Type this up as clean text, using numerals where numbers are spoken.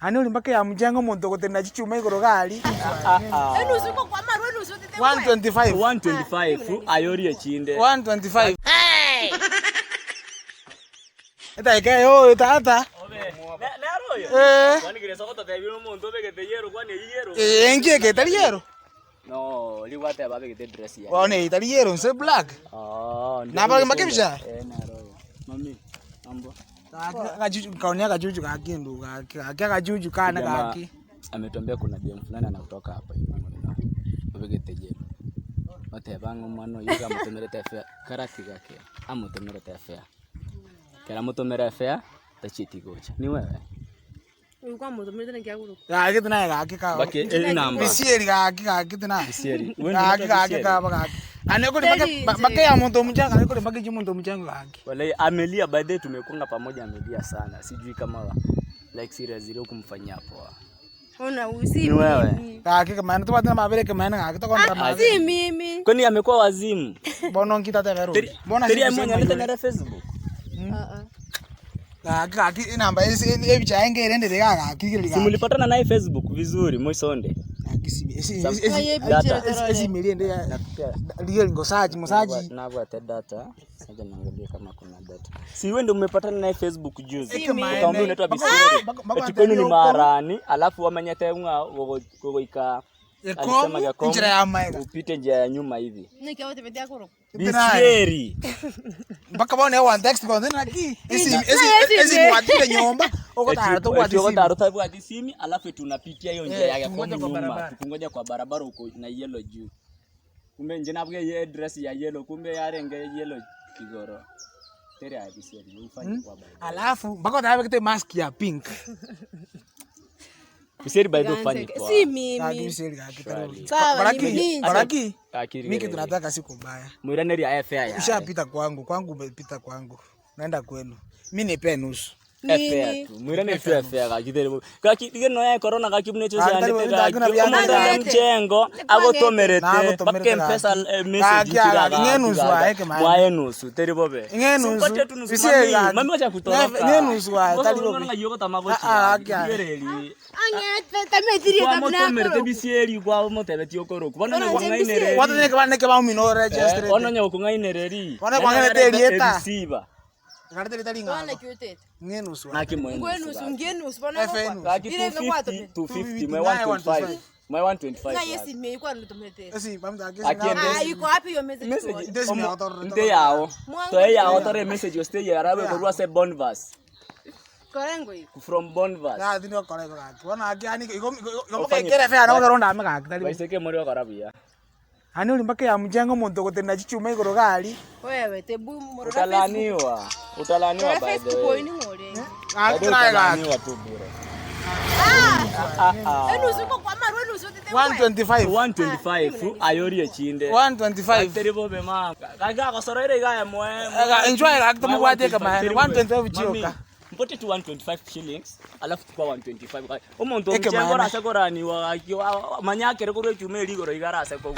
Hani uli mpaka ya mjengo muntu kutenda chichuma igoro gali. Enu usuko kwa maru enu usuko tete. 125 ayori echinde. 125. Eta ikayo tata. Naro yo. Kwani kiresa kota tabiyo muntu begete yero kwani yero. Engie ke tali yero. No, liwate babegete dress ya. One tali yero nse black. Na ba makebisha. Naro yo. Mami, ambo. Kajuju kaonia kajuju kakindu kajuju kana kaki. Ametuambia kuna biom fulani anatoka hapa hivi. Babegete yero. Wote bangu mano yuga mutemerete afya karaki gake. Amutemerete afya. Kera mutomera afya tachiti gocha. Ni wewe? Ulikuwa mutomera tena kiaguru. Kitu naye kaki ka. Baki namba. Bisieri kaki tena. Bisieri. Kaki ka baka. Ani kule baka ya muntu mchanga, ani kule baka muntu mchanga kaki. Wale Amelia by the way tumekunga pamoja Amelia sana. Sijui kama like serious ile kumfanyia poa. Ona usi mimi. Kaki kama ndio tena mabele kama nani kaki tokondra mabele. Si mimi. Kwani amekuwa wazimu? Bono ngita tena rudi. Bona sisi mwenye analeta Facebook. Kaki namba ebicha yange irende kaki kile. Simulipatana naye Facebook vizuri Moisonde. Esi miliende ya real ngosaji mosaji na data sasa naangalia kama kuna data. Si wewe ndio umepatana naye Facebook juzi. Ukaambia unaitwa Bisieri. Eti kwenu ni Marani, alafu wamanyata gogoika. Alisema ya njira ya maega. Upite njia ya nyuma hivi. Nikiwa wote betia koro. Bisieri. Mpaka bone wa text kwa ndani aki. Esi mwatile nyomba. Okotaro kwa disimi alafu tunapitia hiyo njia ya nyuma. Tukungoja kwa barabara huko na yellow juu. Kumbe nje nabwe ye dress ya yellow, kumbe yarenge yellow kigoro. Tere ya Bisieri ufanye kwa barabara. Alafu mpaka tawe kete mask ya pink. Bisieri by the way kwa. Si mimi. Bisieri kaki. Baraki. Mimi tunataka siku mbaya. Muiraneri ya affair ya. Ushapita kwangu umepita kwangu. Naenda kwenu. Mimi nipe nusu. Affair tu. Muiraneri tu affair kaki. Kaki digeno ya corona kaki mnecho cyane tega. Mchengo agotomerete. Bakke mpesa message kiraga. Ngenusu aeke mama. Waenusu teri bobe. Ngenusu. Bisieri kaki. Mami wacha kutoroka. Ngenusu tali bobe. Ngona yoko tamagochi. Gereli. Anya tametiri kabla. Kwa motomerete Bisieri kwa motebeti okoro. Bona ngwainere. Watu neke ba umino register. Ona nyoko ngainereri. Ona kwangene terieta. Siba. Ngarte litalinga. Wana kiutete. Ngenusu. Ngenusu bona. Kaki 250 my 125. My 125. Na yesi mimi kwa nitomete. Esi pamta kesi. Iko wapi hiyo message? Ndesi mi autor. Nde yao. To yao tore message stay ya rabe ko ruase Bonvas. Korengo iko. From Bonvas. Ya dino korengo kaki. Wana aki ani iko kere fe ana ronda ame kaki tali. Baiseke muri wa karabia. Hani uli mpaka ya mjengo muntu kutenda chichuma igoro gali. Wewe tebu moro Utalaniwa by the way. Utalaniwa tu bure. Enu usuko kwa maru enu usuko tete. 125 ayori echinde. 125 Terrible be ma. Kaga kosorere ga mwe. Enjoy kaki tumu wate kama 125 chioka. Mpote tu 125 shillings alafu tukwa 125. Omuntu mchengo rasa korani wa manyake rekoro chume ligoro igarasa kwa.